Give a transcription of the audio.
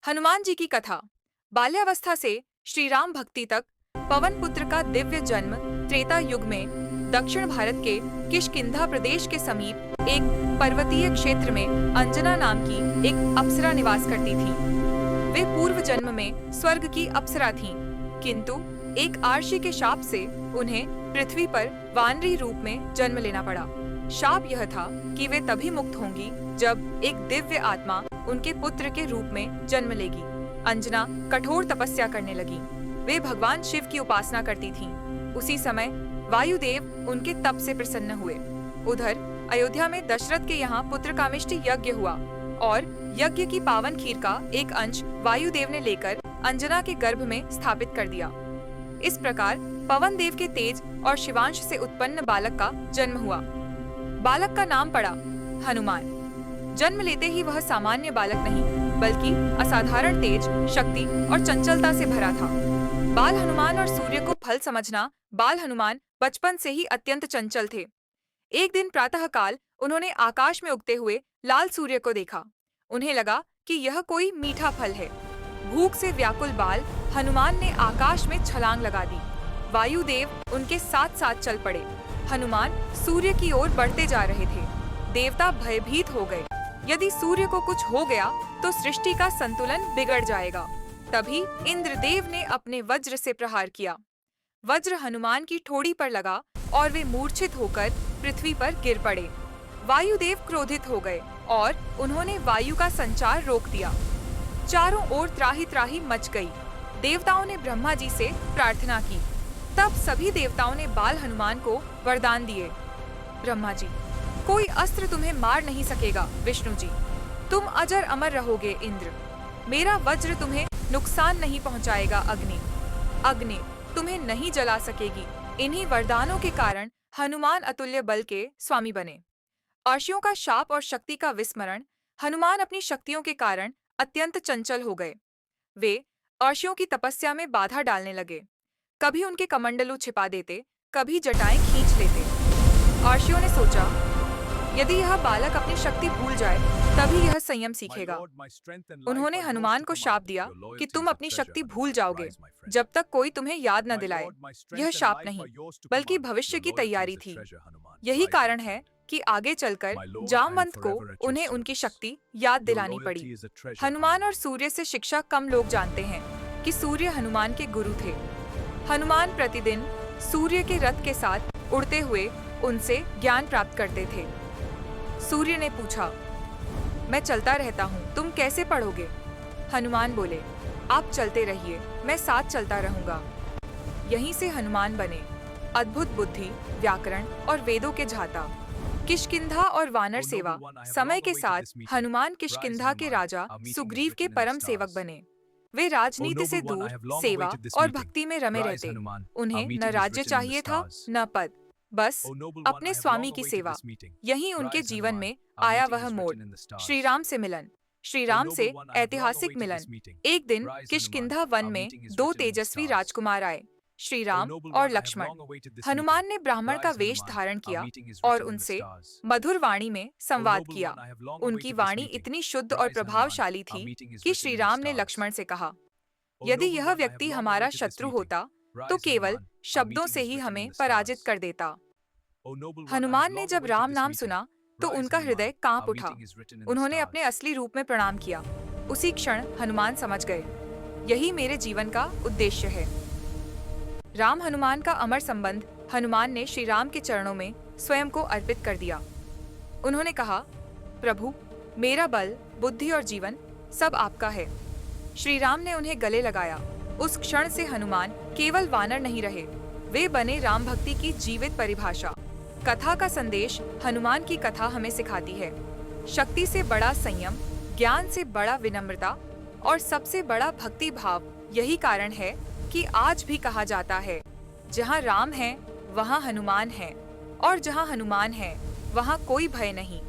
हनुमान जी की कथा। बाल्यावस्था से श्री राम भक्ति तक पवन पुत्र का दिव्य जन्म त्रेता युग में दक्षिण भारत के किष्किंधा प्रदेश के समीप एक पर्वतीय क्षेत्र में अंजना नाम की एक अप्सरा निवास करती थी। वे पूर्व जन्म में स्वर्ग की अप्सरा थीं, किंतु एक आर्षि के शाप से उन्हें पृथ्वी पर वानरी रूप में जन्म लेना पड़ा। शाप यह था कि वे तभी मुक्त होंगी जब एक दिव्य आत्मा उनके पुत्र के रूप में जन्म लेगी। अंजना कठोर तपस्या करने लगी। वे भगवान शिव की उपासना करती थीं। उसी समय वायुदेव उनके तप से प्रसन्न हुए। उधर अयोध्या में दशरथ के यहाँ पुत्र कामिष्टि यज्ञ हुआ और यज्ञ की पावन खीर का एक अंश वायुदेव ने लेकर अंजना के गर्भ में स्थापित कर दिया। इस प्रकार पवन देव के तेज और शिवांश से उत्पन्न बालक का जन्म हुआ। बालक का नाम पड़ा हनुमान। जन्म लेते ही वह सामान्य बालक नहीं, बल्कि असाधारण तेज, शक्ति और चंचलता से भरा था। बाल हनुमान और सूर्य को फल समझना। बाल हनुमान बचपन से ही अत्यंत चंचल थे। एक दिन प्रातःकाल उन्होंने आकाश में उगते हुए लाल सूर्य को देखा। उन्हें लगा कि यह कोई मीठा फल है। भूख से व्याकुल बाल हनुमान ने आकाश में छलांग लगा दी। वायुदेव उनके साथ साथ चल पड़े। हनुमान सूर्य की ओर बढ़ते जा रहे थे। देवता भयभीत हो गए। यदि सूर्य को कुछ हो गया तो सृष्टि का संतुलन बिगड़ जाएगा। तभी इंद्रदेव ने अपने वज्र से प्रहार किया। वज्र हनुमान की ठोड़ी पर लगा और वे मूर्छित होकर पृथ्वी पर गिर पड़े। वायुदेव क्रोधित हो गए और उन्होंने वायु का संचार रोक दिया। चारों ओर त्राही त्राही मच गई। देवताओं ने ब्रह्मा जी से प्रार्थना की। तब सभी देवताओं ने बाल हनुमान को वरदान दिए। ब्रह्मा जी, कोई अस्त्र तुम्हें मार नहीं सकेगा। विष्णु जी, तुम अजर अमर रहोगे। इंद्र, मेरा वज्र तुम्हें नुकसान नहीं पहुंचाएगा। अग्नि तुम्हें नहीं जला सकेगी। इन्हीं वरदानों के कारण हनुमान अतुल्य बल के स्वामी बने। अर्षियों का शाप और शक्ति का विस्मरण। हनुमान अपनी शक्तियों के कारण अत्यंत चंचल हो गए। वे अर्षियों की तपस्या में बाधा डालने लगे। कभी उनके कमंडलू छिपा देते, कभी जटाएं खींच लेते। अर्षियों ने सोचा, यदि यह बालक अपनी शक्ति भूल जाए तभी यह संयम सीखेगा। उन्होंने हनुमान को शाप दिया कि तुम अपनी शक्ति भूल जाओगे जब तक कोई तुम्हें याद न दिलाए। यह शाप नहीं, बल्कि भविष्य की तैयारी थी। यही कारण है कि आगे चलकर जामवंत को उन्हें उनकी शक्ति याद दिलानी पड़ी। हनुमान और सूर्य से शिक्षा कम लोग जानते हैं कि सूर्य हनुमान के गुरु थे। हनुमान प्रतिदिन सूर्य के रथ के साथ उड़ते हुए उनसे ज्ञान प्राप्त करते थे। सूर्य ने पूछा, मैं चलता रहता हूँ, तुम कैसे पढ़ोगे? हनुमान बोले, आप चलते रहिए, मैं साथ चलता रहूंगा। यहीं से हनुमान बने अद्भुत बुद्धि, व्याकरण और वेदों के झाता। किष्किंधा और वानर सेवा। समय के साथ हनुमान किष्किंधा के राजा सुग्रीव के परम सेवक बने। वे राजनीति से दूर सेवा और भक्ति में रमे रहते। उन्हें न राज्य चाहिए था न पद, बस अपने स्वामी की सेवा। यही उनके जीवन में आया वह मोड़, श्री राम से मिलन। श्री राम से ऐतिहासिक मिलन। एक दिन किष्किंधा वन में दो तेजस्वी राजकुमार आए, श्री राम और लक्ष्मण। हनुमान ने ब्राह्मण का वेश धारण किया और उनसे मधुर वाणी में संवाद किया। उनकी वाणी इतनी शुद्ध और प्रभावशाली थी कि श्री राम ने लक्ष्मण से कहा, यदि यह व्यक्ति हमारा शत्रु होता तो केवल शब्दों से ही हमें पराजित कर देता। हनुमान ने जब राम नाम सुना तो उनका हृदय कांप उठा। उन्होंने अपने असली रूप में प्रणाम किया। उसी क्षण हनुमान समझ गए, यही मेरे जीवन का उद्देश्य है। राम हनुमान का अमर संबंध हनुमान ने श्री राम के चरणों में स्वयं को अर्पित कर दिया। उन्होंने कहा, प्रभु, मेरा बल, बुद्धि और जीवन सब आपका है। श्री राम ने उन्हें गले लगाया। उस क्षण से हनुमान केवल वानर नहीं रहे, वे बने राम भक्ति की जीवित परिभाषा। कथा का संदेश हनुमान की कथा हमें सिखाती है, शक्ति से बड़ा संयम, ज्ञान से बड़ा विनम्रता और सबसे बड़ा भक्ति भाव। यही कारण है कि आज भी कहा जाता है, जहाँ राम है वहाँ हनुमान है, और जहाँ हनुमान है वहाँ कोई भय नहीं।